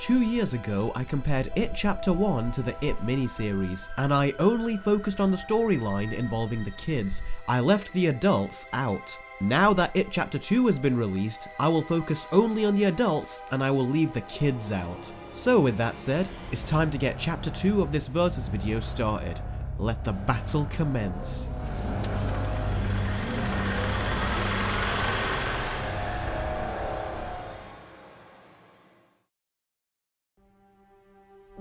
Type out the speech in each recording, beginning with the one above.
2 years ago, I compared It Chapter 1 to the It miniseries, and I only focused on the storyline involving the kids. I left the adults out. Now that It Chapter 2 has been released, I will focus only on the adults and I will leave the kids out. So with that said, it's time to get Chapter 2 of this Versus video started. Let the battle commence.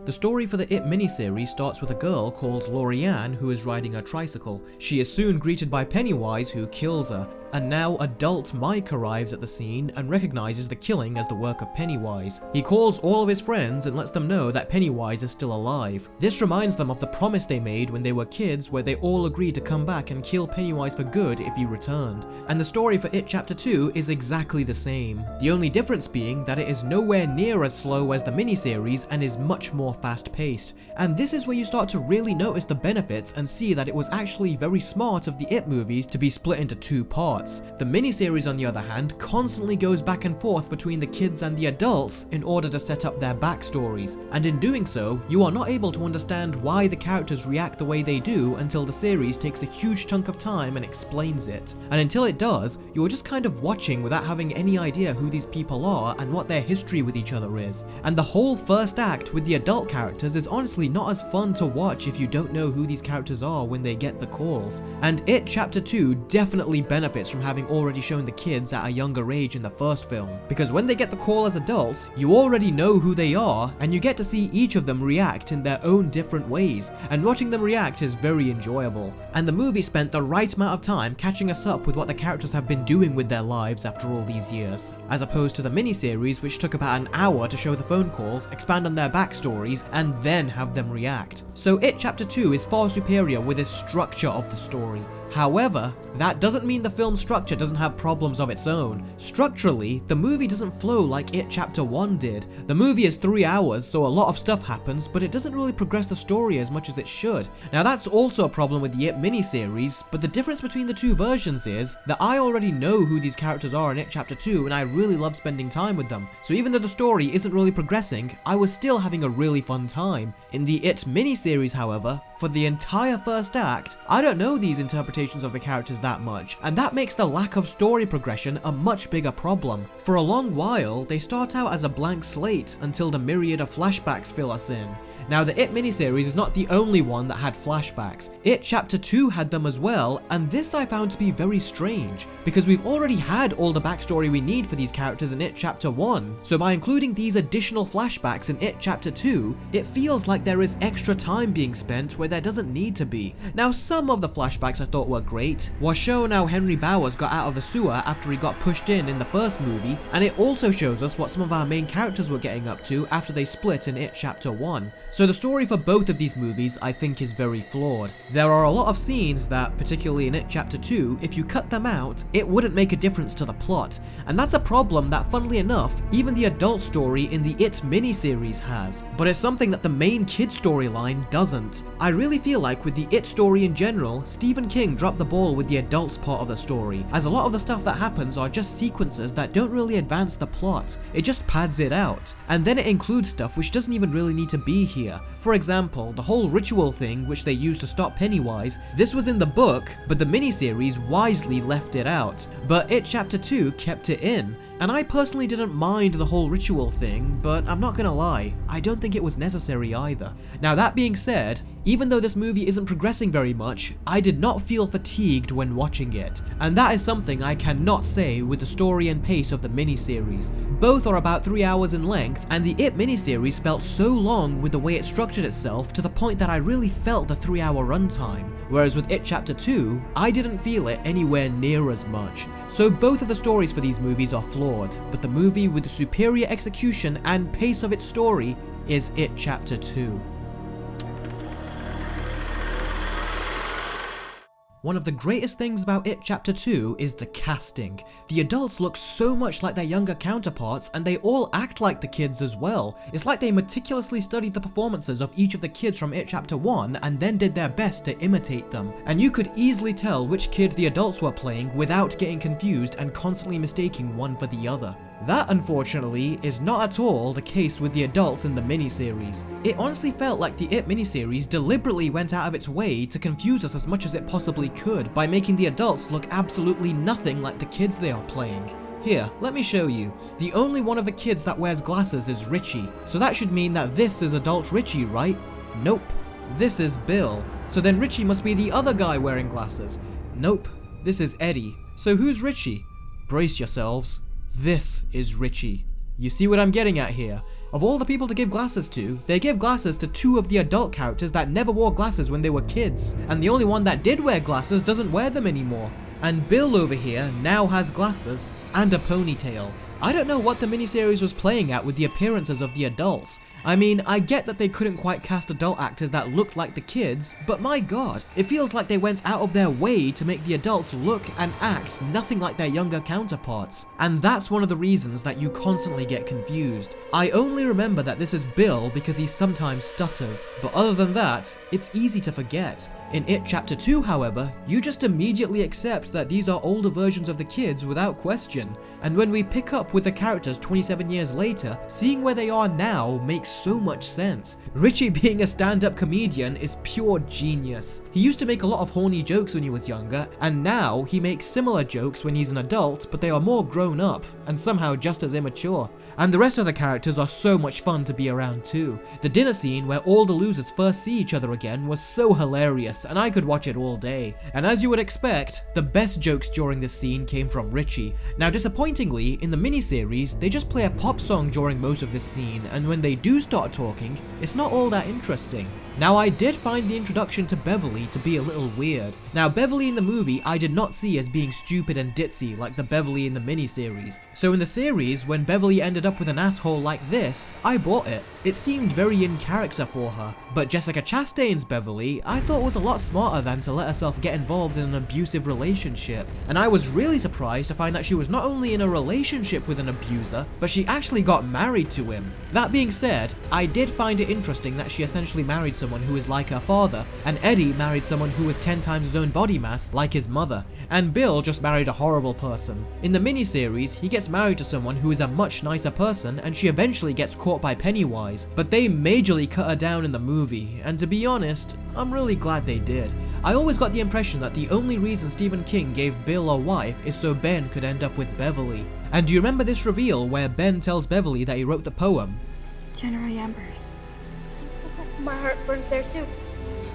The story for the It miniseries starts with a girl called Lorianne who is riding her tricycle. She is soon greeted by Pennywise who kills her, and now adult Mike arrives at the scene and recognizes the killing as the work of Pennywise. He calls all of his friends and lets them know that Pennywise is still alive. This reminds them of the promise they made when they were kids, where they all agreed to come back and kill Pennywise for good if he returned. And the story for It Chapter 2 is exactly the same. The only difference being that it is nowhere near as slow as the miniseries and is much more fast-paced. And this is where you start to really notice the benefits and see that it was actually very smart of the It movies to be split into 2 parts. The miniseries, on the other hand, constantly goes back and forth between the kids and the adults in order to set up their backstories, and in doing so, you are not able to understand why the characters react the way they do until the series takes a huge chunk of time and explains it. And until it does, you are just kind of watching without having any idea who these people are and what their history with each other is. And the whole first act with the adult characters is honestly not as fun to watch if you don't know who these characters are when they get the calls. And It Chapter 2 definitely benefits from having already shown the kids at a younger age in the first film, because when they get the call as adults, you already know who they are and you get to see each of them react in their own different ways, and watching them react is very enjoyable. And the movie spent the right amount of time catching us up with what the characters have been doing with their lives after all these years, as opposed to the miniseries which took about an hour to show the phone calls, expand on their backstories, and then have them react. So It Chapter 2 is far superior with its structure of the story. However, that doesn't mean the film's structure doesn't have problems of its own. Structurally, the movie doesn't flow like It Chapter 1 did. The movie is 3 hours, so a lot of stuff happens, but it doesn't really progress the story as much as it should. Now that's also a problem with the It miniseries, but the difference between the 2 versions is that I already know who these characters are in It Chapter 2 and I really love spending time with them. So even though the story isn't really progressing, I was still having a really fun time. In the It miniseries, however, for the entire first act, I don't know these interpretations of the characters that much, and that makes the lack of story progression a much bigger problem. For a long while, they start out as a blank slate until the myriad of flashbacks fill us in. Now the It miniseries is not the only one that had flashbacks. It Chapter 2 had them as well, and this I found to be very strange, because we've already had all the backstory we need for these characters in It Chapter 1, so by including these additional flashbacks in It Chapter 2, it feels like there is extra time being spent where there doesn't need to be. Now some of the flashbacks I thought were great, was showing how Henry Bowers got out of the sewer after he got pushed in the first movie, and it also shows us what some of our main characters were getting up to after they split in It Chapter 1. So the story for both of these movies I think is very flawed. There are a lot of scenes that, particularly in It Chapter 2, if you cut them out, it wouldn't make a difference to the plot. And that's a problem that, funnily enough, even the adult story in the It miniseries has. But it's something that the main kid storyline doesn't. I really feel like with the It story in general, Stephen King dropped the ball with the adults part of the story, as a lot of the stuff that happens are just sequences that don't really advance the plot. It just pads it out. And then it includes stuff which doesn't even really need to be here. For example, the whole ritual thing which they used to stop Pennywise, this was in the book, but the miniseries wisely left it out. But It Chapter 2 kept it in. And I personally didn't mind the whole ritual thing, but I'm not gonna lie, I don't think it was necessary either. Now that being said, even though this movie isn't progressing very much, I did not feel fatigued when watching it. And that is something I cannot say with the story and pace of the miniseries. Both are about 3 hours in length, and the It miniseries felt so long with the way it structured itself to the point that I really felt the 3-hour runtime. Whereas with It Chapter 2, I didn't feel it anywhere near as much. So both of the stories for these movies are flawed, but the movie with the superior execution and pace of its story is It Chapter 2. One of the greatest things about It Chapter 2 is the casting. The adults look so much like their younger counterparts, and they all act like the kids as well. It's like they meticulously studied the performances of each of the kids from It Chapter 1 and then did their best to imitate them. And you could easily tell which kid the adults were playing without getting confused and constantly mistaking one for the other. That, unfortunately, is not at all the case with the adults in the miniseries. It honestly felt like the It miniseries deliberately went out of its way to confuse us as much as it possibly could by making the adults look absolutely nothing like the kids they are playing. Here, let me show you. The only one of the kids that wears glasses is Richie, so that should mean that this is adult Richie, right? Nope. This is Bill. So then Richie must be the other guy wearing glasses. Nope. This is Eddie. So who's Richie? Brace yourselves. This is Richie. You see what I'm getting at here? Of all the people to give glasses to, they give glasses to two of the adult characters that never wore glasses when they were kids. And the only one that did wear glasses doesn't wear them anymore. And Bill over here now has glasses and a ponytail. I don't know what the miniseries was playing at with the appearances of the adults. I mean, I get that they couldn't quite cast adult actors that looked like the kids, but my god, it feels like they went out of their way to make the adults look and act nothing like their younger counterparts. And that's one of the reasons that you constantly get confused. I only remember that this is Bill because he sometimes stutters, but other than that, it's easy to forget. In It Chapter 2, however, you just immediately accept that these are older versions of the kids without question. And when we pick up with the characters 27 years later, seeing where they are now makes so much sense. Richie being a stand-up comedian is pure genius. He used to make a lot of horny jokes when he was younger, and now he makes similar jokes when he's an adult, but they are more grown up, and somehow just as immature. And the rest of the characters are so much fun to be around too. The dinner scene where all the losers first see each other again was so hilarious, and I could watch it all day. And as you would expect, the best jokes during this scene came from Richie. Now disappointingly, in the miniseries, they just play a pop song during most of this scene, and when they do start talking, it's not all that interesting. Now I did find the introduction to Beverly to be a little weird. Now Beverly in the movie I did not see as being stupid and ditzy like the Beverly in the miniseries. So in the series, when Beverly ended up with an asshole like this, I bought it. It seemed very in character for her. But Jessica Chastain's Beverly I thought was a lot smarter than to let herself get involved in an abusive relationship. And I was really surprised to find that she was not only in a relationship with an abuser, but she actually got married to him. That being said, I did find it interesting that she essentially married someone who is like her father, and Eddie married someone who was 10 times his own body mass, like his mother, and Bill just married a horrible person. In the miniseries, he gets married to someone who is a much nicer person, and she eventually gets caught by Pennywise, but they majorly cut her down in the movie, and to be honest, I'm really glad they did. I always got the impression that the only reason Stephen King gave Bill a wife is so Ben could end up with Beverly. And do you remember this reveal where Ben tells Beverly that he wrote the poem? January Embers. My heart burns there too.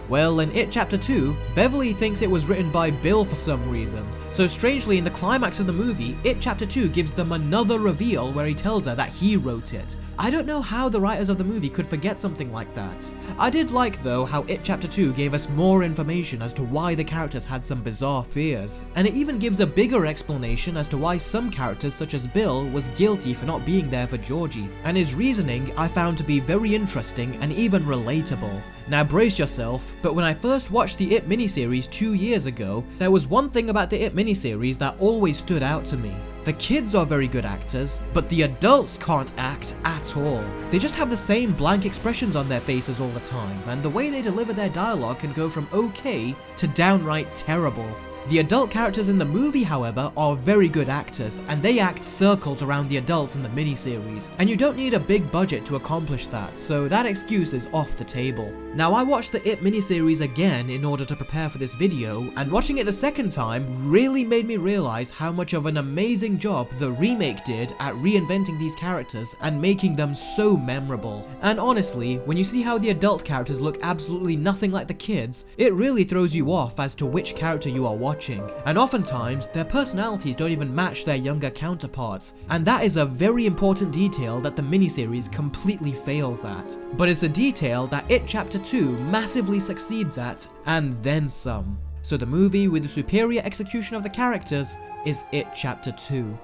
Well, in It Chapter 2, Beverly thinks it was written by Bill for some reason. So strangely, in the climax of the movie, It Chapter 2 gives them another reveal where he tells her that he wrote it. I don't know how the writers of the movie could forget something like that. I did like, though, how It Chapter 2 gave us more information as to why the characters had some bizarre fears. And it even gives a bigger explanation as to why some characters such as Bill was guilty for not being there for Georgie. And his reasoning I found to be very interesting and even relatable. Now brace yourself, but when I first watched the It miniseries 2 years ago, there was one thing about the It miniseries that always stood out to me. The kids are very good actors, but the adults can't act at all. They just have the same blank expressions on their faces all the time, and the way they deliver their dialogue can go from okay to downright terrible. The adult characters in the movie, however, are very good actors, and they act circles around the adults in the miniseries, and you don't need a big budget to accomplish that, so that excuse is off the table. Now, I watched the It miniseries again in order to prepare for this video, and watching it the second time really made me realize how much of an amazing job the remake did at reinventing these characters and making them so memorable. And honestly, when you see how the adult characters look absolutely nothing like the kids, it really throws you off as to which character you are watching. And oftentimes, their personalities don't even match their younger counterparts, and that is a very important detail that the miniseries completely fails at. But it's a detail that It Chapter 2 massively succeeds at, and then some. So the movie with the superior execution of the characters is It Chapter 2.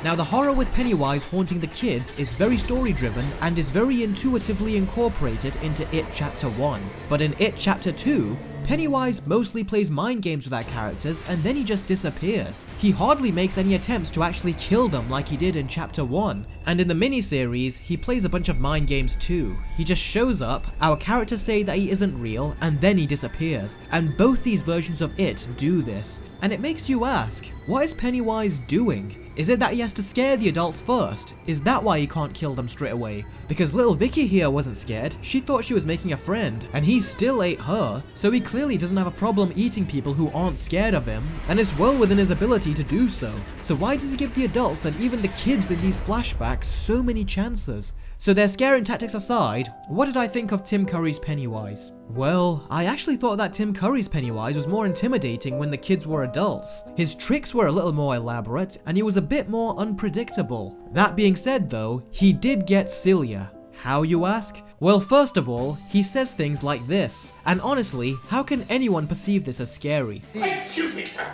Now, the horror with Pennywise haunting the kids is very story-driven and is very intuitively incorporated into It Chapter 1. But in It Chapter 2, Pennywise mostly plays mind games with our characters and then he just disappears. He hardly makes any attempts to actually kill them like he did in chapter 1. And in the miniseries, he plays a bunch of mind games too. He just shows up, our characters say that he isn't real, and then he disappears. And both these versions of it do this. And it makes you ask, what is Pennywise doing? Is it that he has to scare the adults first? Is that why he can't kill them straight away? Because little Vicky here wasn't scared, she thought she was making a friend, and he still ate her, so he clearly doesn't have a problem eating people who aren't scared of him, and it's well within his ability to do so. So why does he give the adults and even the kids in these flashbacks so many chances? So their scaring tactics aside, what did I think of Tim Curry's Pennywise? Well, I actually thought that Tim Curry's Pennywise was more intimidating when the kids were adults. His tricks were a little more elaborate, and he was a bit more unpredictable. That being said though, he did get sillier. How, you ask? Well, first of all, he says things like this. And honestly, how can anyone perceive this as scary? Excuse me, sir.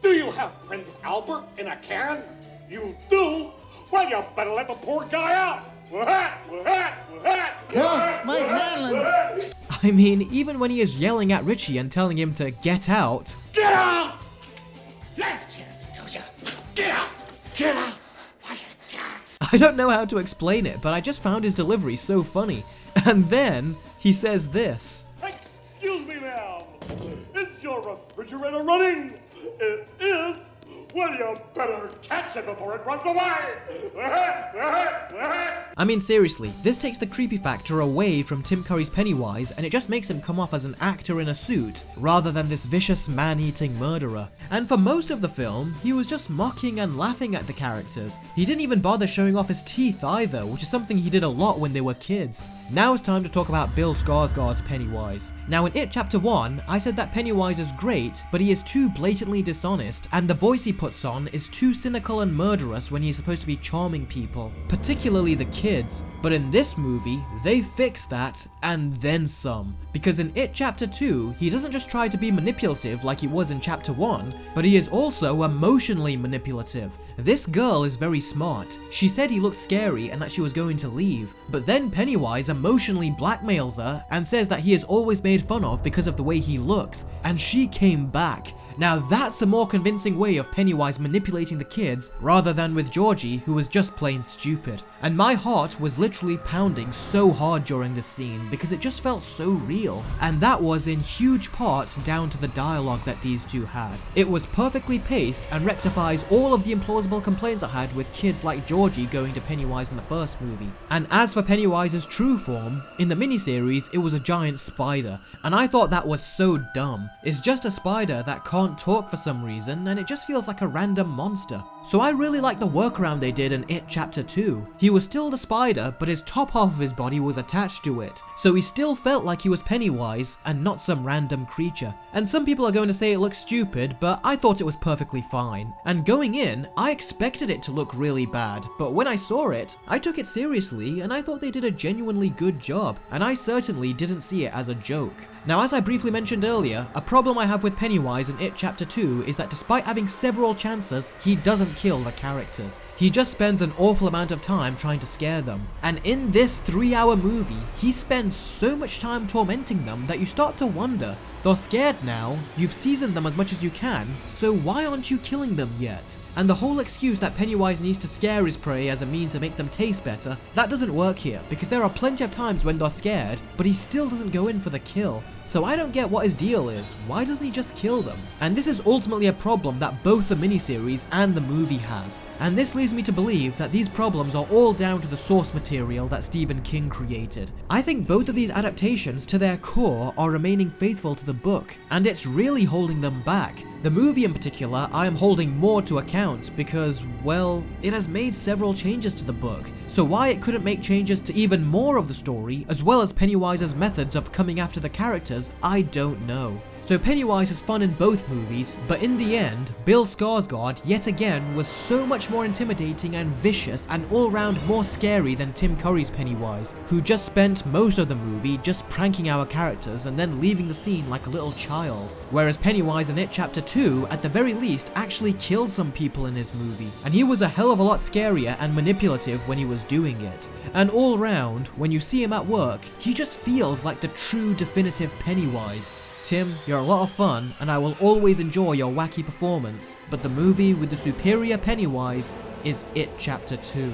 Do you have Prince Albert in a can? You do? Well, you better let the poor guy out. Mike Hanlon. I mean, even when he is yelling at Richie and telling him to get out. Get out! Last chance, Tosha. Get out! Get out! I don't know how to explain it, but I just found his delivery so funny. And then, he says this. Excuse me, ma'am. Is your refrigerator running? It is. Well, you better catch it before it runs away! I mean, seriously, this takes the creepy factor away from Tim Curry's Pennywise and it just makes him come off as an actor in a suit, rather than this vicious man-eating murderer. And for most of the film, he was just mocking and laughing at the characters. He didn't even bother showing off his teeth either, which is something he did a lot when they were kids. Now it's time to talk about Bill Skarsgård's Pennywise. Now in It Chapter 1, I said that Pennywise is great, but he is too blatantly dishonest, and the voice he puts on is too cynical and murderous when he is supposed to be charming people, particularly the kids. But in this movie, they fix that, and then some. Because in It Chapter 2, he doesn't just try to be manipulative like he was in Chapter 1, but he is also emotionally manipulative. This girl is very smart. She said he looked scary and that she was going to leave, but then Pennywise emotionally blackmails her and says that he is always made fun of because of the way he looks, and she came back. Now that's a more convincing way of Pennywise manipulating the kids, rather than with Georgie, who was just plain stupid. And my heart was literally pounding so hard during this scene because it just felt so real. And that was in huge part down to the dialogue that these two had. It was perfectly paced and rectifies all of the implausible complaints I had with kids like Georgie going to Pennywise in the first movie. And as for Pennywise's true form, in the miniseries it was a giant spider, and I thought that was so dumb. It's just a spider that can't talk for some reason, and it just feels like a random monster. So I really like the workaround they did in It Chapter 2. He was still the spider, but his top half of his body was attached to it, so he still felt like he was Pennywise and not some random creature. And some people are going to say it looks stupid, but I thought it was perfectly fine. And going in, I expected it to look really bad, but when I saw it, I took it seriously and I thought they did a genuinely good job, and I certainly didn't see it as a joke. Now, as I briefly mentioned earlier, a problem I have with Pennywise in It Chapter 2 is that despite having several chances, he doesn't kill the characters. He just spends an awful amount of time trying to scare them. And in this 3-hour movie, he spends so much time tormenting them that you start to wonder, they're scared now, you've seasoned them as much as you can, so why aren't you killing them yet? And the whole excuse that Pennywise needs to scare his prey as a means to make them taste better, that doesn't work here, because there are plenty of times when they're scared, but he still doesn't go in for the kill. So I don't get what his deal is. Why doesn't he just kill them? And this is ultimately a problem that both the miniseries and the movie has. And this leads me to believe that these problems are all down to the source material that Stephen King created. I think both of these adaptations to their core are remaining faithful to the book, and it's really holding them back. The movie in particular, I am holding more to account because, well, it has made several changes to the book, so why it couldn't make changes to even more of the story, as well as Pennywise's methods of coming after the characters, I don't know. So Pennywise is fun in both movies, but in the end, Bill Skarsgård yet again was so much more intimidating and vicious and all round more scary than Tim Curry's Pennywise, who just spent most of the movie just pranking our characters and then leaving the scene like a little child. Whereas Pennywise in It Chapter 2, at the very least, actually killed some people in his movie, and he was a hell of a lot scarier and manipulative when he was doing it. And all round, when you see him at work, he just feels like the true definitive Pennywise. Tim, you're a lot of fun, and I will always enjoy your wacky performance, but the movie with the superior Pennywise is It Chapter 2.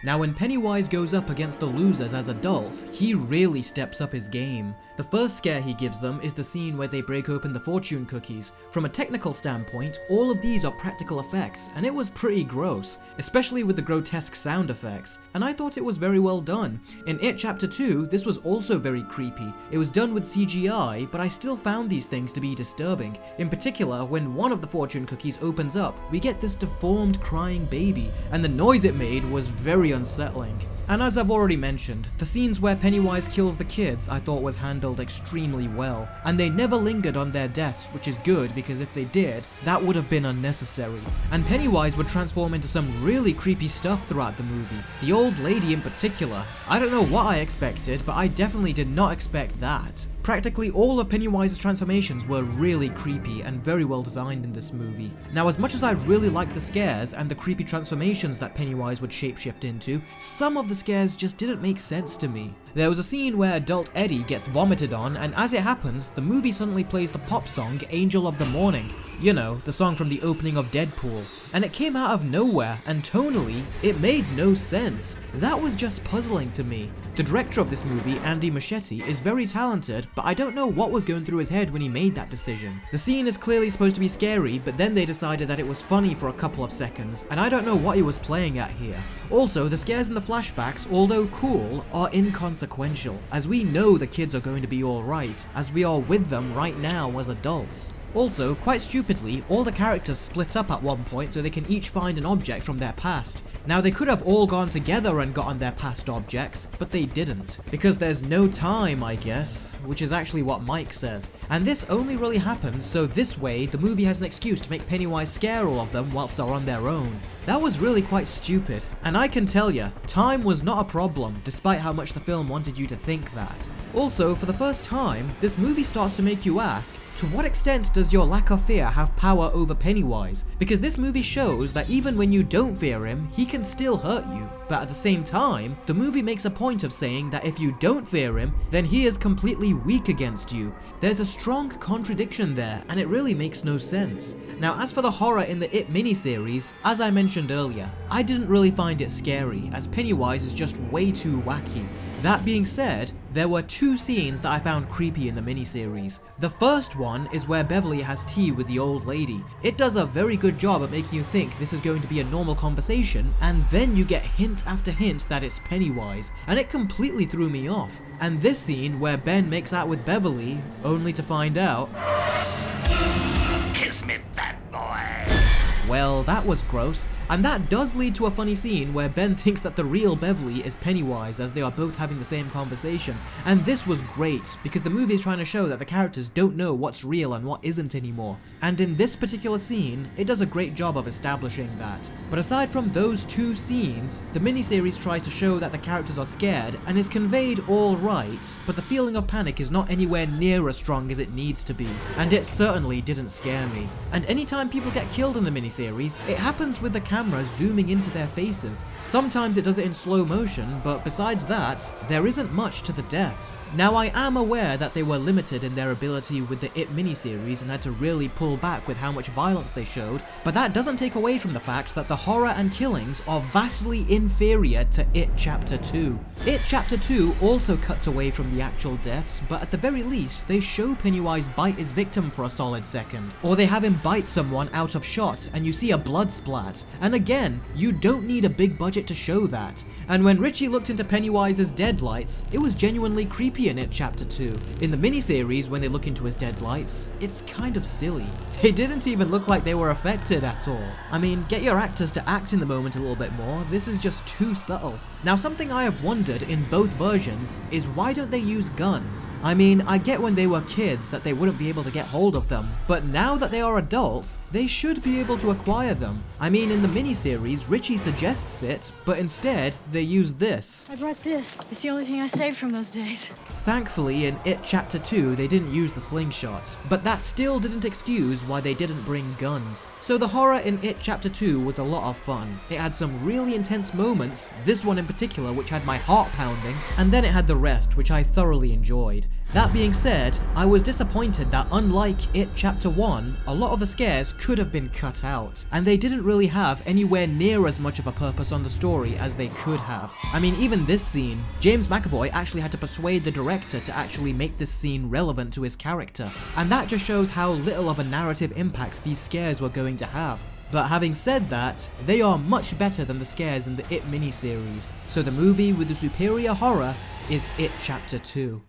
Now when Pennywise goes up against the losers as adults, he really steps up his game. The first scare he gives them is the scene where they break open the fortune cookies. From a technical standpoint, all of these are practical effects, and it was pretty gross, especially with the grotesque sound effects, and I thought it was very well done. In It Chapter 2, this was also very creepy. It was done with CGI, but I still found these things to be disturbing. In particular, when one of the fortune cookies opens up, we get this deformed crying baby, and the noise it made was very unsettling. And as I've already mentioned, the scenes where Pennywise kills the kids I thought was handled extremely well, and they never lingered on their deaths, which is good because if they did, that would have been unnecessary. And Pennywise would transform into some really creepy stuff throughout the movie. The old lady in particular, I don't know what I expected, but I definitely did not expect that. Practically all of Pennywise's transformations were really creepy and very well designed in this movie. Now as much as I really liked the scares and the creepy transformations that Pennywise would shapeshift into, some of the scares just didn't make sense to me. There was a scene where adult Eddie gets vomited on, and as it happens, the movie suddenly plays the pop song Angel of the Morning. You know, the song from the opening of Deadpool. And it came out of nowhere, and tonally, it made no sense. That was just puzzling to me. The director of this movie, Andy Muschietti, is very talented, but I don't know what was going through his head when he made that decision. The scene is clearly supposed to be scary, but then they decided that it was funny for a couple of seconds, and I don't know what he was playing at here. Also, the scares in the flashbacks, although cool, are inconsequential, as we know the kids are going to be alright, as we are with them right now as adults. Also, quite stupidly, all the characters split up at one point so they can each find an object from their past. Now they could have all gone together and gotten their past objects, but they didn't. Because there's no time, I guess, which is actually what Mike says. And this only really happens so this way the movie has an excuse to make Pennywise scare all of them whilst they're on their own. That was really quite stupid, and I can tell ya, time was not a problem, despite how much the film wanted you to think that. Also, for the first time, this movie starts to make you ask, to what extent does your lack of fear have power over Pennywise? Because this movie shows that even when you don't fear him, he can still hurt you. But at the same time, the movie makes a point of saying that if you don't fear him, then he is completely weak against you. There's a strong contradiction there, and it really makes no sense. Now, as for the horror in the It miniseries, as I mentioned earlier, I didn't really find it scary, as Pennywise is just way too wacky. That being said, there were two scenes that I found creepy in the miniseries. The first one is where Beverly has tea with the old lady. It does a very good job at making you think this is going to be a normal conversation, and then you get hint after hint that it's Pennywise, and it completely threw me off. And this scene where Ben makes out with Beverly, only to find out, "Kiss me, fat boy." well, that was gross, and that does lead to a funny scene where Ben thinks that the real Beverly is Pennywise as they are both having the same conversation, and this was great because the movie is trying to show that the characters don't know what's real and what isn't anymore, and in this particular scene, it does a great job of establishing that. But aside from those two scenes, the miniseries tries to show that the characters are scared and is conveyed all right, but the feeling of panic is not anywhere near as strong as it needs to be, and it certainly didn't scare me. And anytime people get killed in the miniseries, it happens with the camera zooming into their faces. Sometimes it does it in slow motion, but besides that, there isn't much to the deaths. Now I am aware that they were limited in their ability with the It miniseries and had to really pull back with how much violence they showed, but that doesn't take away from the fact that the horror and killings are vastly inferior to It Chapter 2. It Chapter 2 also cuts away from the actual deaths, but at the very least, they show Pennywise bite his victim for a solid second, or they have him bite someone out of shot and you see a blood splat, and again, you don't need a big budget to show that. And when Richie looked into Pennywise's deadlights, it was genuinely creepy in It Chapter 2. In the miniseries, when they look into his deadlights, it's kind of silly. They didn't even look like they were affected at all. I mean, get your actors to act in the moment a little bit more, this is just too subtle. Now something I have wondered in both versions is why don't they use guns? I mean, I get when they were kids that they wouldn't be able to get hold of them, but now that they are adults, they should be able to acquire them. I mean, in the miniseries, Richie suggests it, but instead, they use this. I brought this. It's the only thing I saved from those days. Thankfully, in It Chapter 2, they didn't use the slingshot, but that still didn't excuse why they didn't bring guns. So the horror in It Chapter 2 was a lot of fun. It had some really intense moments, this one in particular which had my heart pounding, and then it had the rest, which I thoroughly enjoyed. That being said, I was disappointed that unlike It Chapter 1, a lot of the scares could have been cut out, and they didn't really have anywhere near as much of a purpose on the story as they could have. I mean, even this scene, James McAvoy actually had to persuade the director to actually make this scene relevant to his character, and that just shows how little of a narrative impact these scares were going to have. But having said that, they are much better than the scares in the It miniseries, so the movie with the superior horror is It Chapter 2.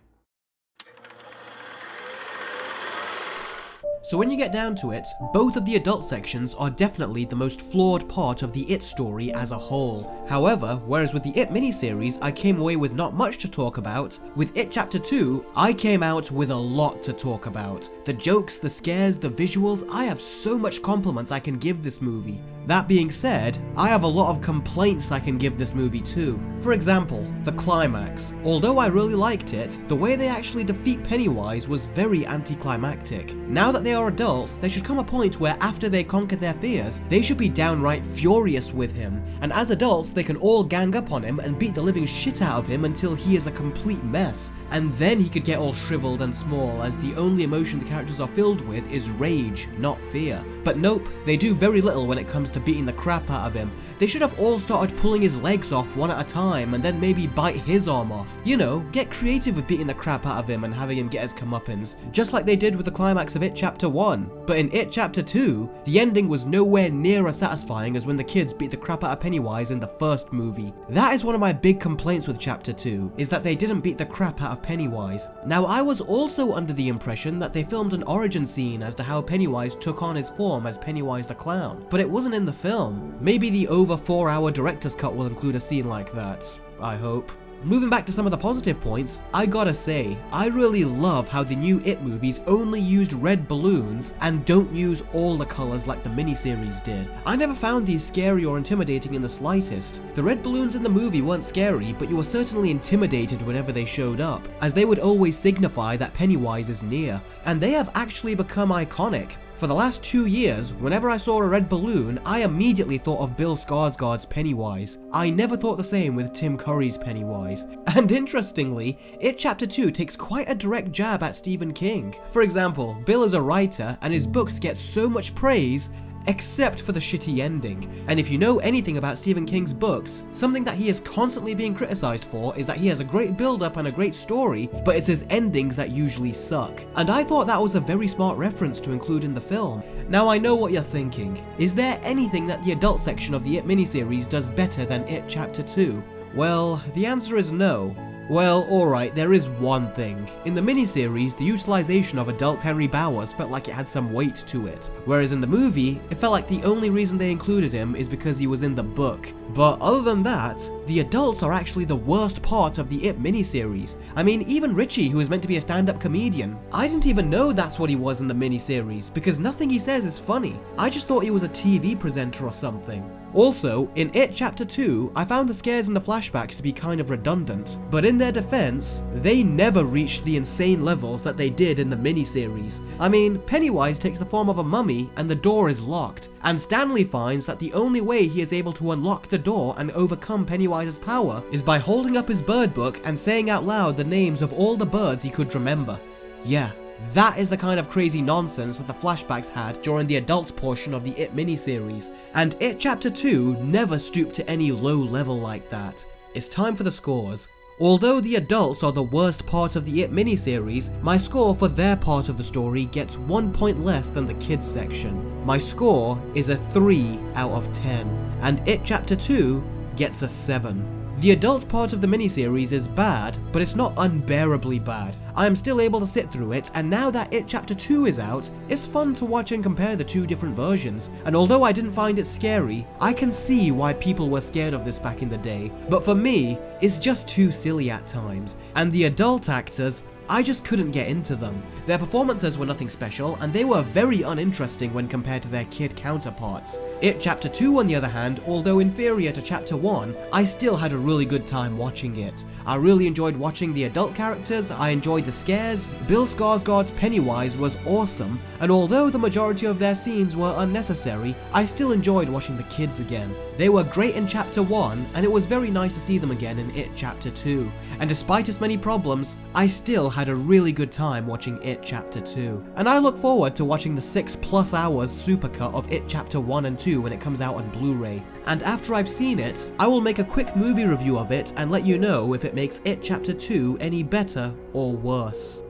So when you get down to it, both of the adult sections are definitely the most flawed part of the It story as a whole. However, whereas with the It miniseries I came away with not much to talk about, with It Chapter 2 I came out with a lot to talk about. The jokes, the scares, the visuals, I have so much compliments I can give this movie. That being said, I have a lot of complaints I can give this movie too. For example, the climax. Although I really liked it, the way they actually defeat Pennywise was very anticlimactic. Now that they are adults, there should come a point where after they conquer their fears, they should be downright furious with him, and as adults they can all gang up on him and beat the living shit out of him until he is a complete mess, and then he could get all shriveled and small, as the only emotion the characters are filled with is rage, not fear. But nope, they do very little when it comes to beating the crap out of him. They should have all started pulling his legs off one at a time and then maybe bite his arm off. You know, get creative with beating the crap out of him and having him get his comeuppance, just like they did with the climax of It Chapter 1. But in It Chapter 2, the ending was nowhere near as satisfying as when the kids beat the crap out of Pennywise in the first movie. That is one of my big complaints with Chapter 2, is that they didn't beat the crap out of Pennywise. Now I was also under the impression that they filmed an origin scene as to how Pennywise took on his form as Pennywise the Clown, but it wasn't in the film. Maybe the over 4-hour director's cut will include a scene like that, I hope. Moving back to some of the positive points, I gotta say, I really love how the new It movies only used red balloons and don't use all the colours like the miniseries did. I never found these scary or intimidating in the slightest. The red balloons in the movie weren't scary, but you were certainly intimidated whenever they showed up, as they would always signify that Pennywise is near, and they have actually become iconic. For the last 2 years, whenever I saw a red balloon, I immediately thought of Bill Skarsgård's Pennywise. I never thought the same with Tim Curry's Pennywise. And interestingly, It Chapter 2 takes quite a direct jab at Stephen King. For example, Bill is a writer and his books get so much praise, except for the shitty ending. And if you know anything about Stephen King's books, something that he is constantly being criticized for is that he has a great build-up and a great story, but it's his endings that usually suck. And I thought that was a very smart reference to include in the film. Now I know what you're thinking. Is there anything that the adult section of the It miniseries does better than It Chapter 2? Well, the answer is no. Well, alright, there is one thing. In the miniseries, the utilization of adult Henry Bowers felt like it had some weight to it, whereas in the movie, it felt like the only reason they included him is because he was in the book. But other than that, the adults are actually the worst part of the It miniseries. I mean, even Richie, who is meant to be a stand-up comedian, I didn't even know that's what he was in the miniseries, because nothing he says is funny. I just thought he was a TV presenter or something. Also, in It Chapter 2, I found the scares in the flashbacks to be kind of redundant, but in their defense, they never reached the insane levels that they did in the miniseries. I mean, Pennywise takes the form of a mummy and the door is locked, and Stanley finds that the only way he is able to unlock the door and overcome Pennywise's power is by holding up his bird book and saying out loud the names of all the birds he could remember. Yeah. That is the kind of crazy nonsense that the flashbacks had during the adult portion of the It miniseries, and It Chapter 2 never stooped to any low level like that. It's time for the scores. Although the adults are the worst part of the It miniseries, my score for their part of the story gets 1 point less than the kids section. My score is a 3 out of 10, and It Chapter 2 gets a 7. The adults part of the miniseries is bad, but it's not unbearably bad. I am still able to sit through it, and now that It Chapter 2 is out, it's fun to watch and compare the two different versions. And although I didn't find it scary, I can see why people were scared of this back in the day. But for me, it's just too silly at times, and the adult actors I just couldn't get into them. Their performances were nothing special, and they were very uninteresting when compared to their kid counterparts. It Chapter 2, on the other hand, although inferior to Chapter 1, I still had a really good time watching it. I really enjoyed watching the adult characters, I enjoyed the scares, Bill Skarsgård's Pennywise was awesome, and although the majority of their scenes were unnecessary, I still enjoyed watching the kids again. They were great in Chapter 1, and it was very nice to see them again in It Chapter 2. And despite its many problems, I still had a really good time watching It Chapter 2. And I look forward to watching the 6+ hours supercut of It Chapter 1 and 2 when it comes out on Blu-ray. And after I've seen it, I will make a quick movie review of it and let you know if it makes It Chapter 2 any better or worse.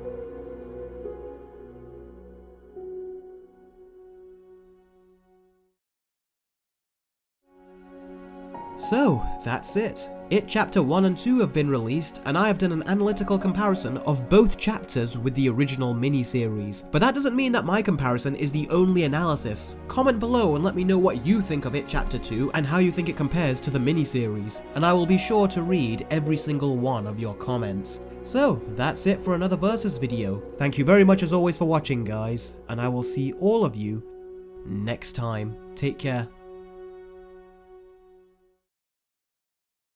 So, that's it. It Chapter 1 and 2 have been released, and I have done an analytical comparison of both chapters with the original miniseries. But that doesn't mean that my comparison is the only analysis. Comment below and let me know what you think of It Chapter 2 and how you think it compares to the miniseries, and I will be sure to read every single one of your comments. So, that's it for another Versus video. Thank you very much as always for watching, guys, and I will see all of you next time. Take care.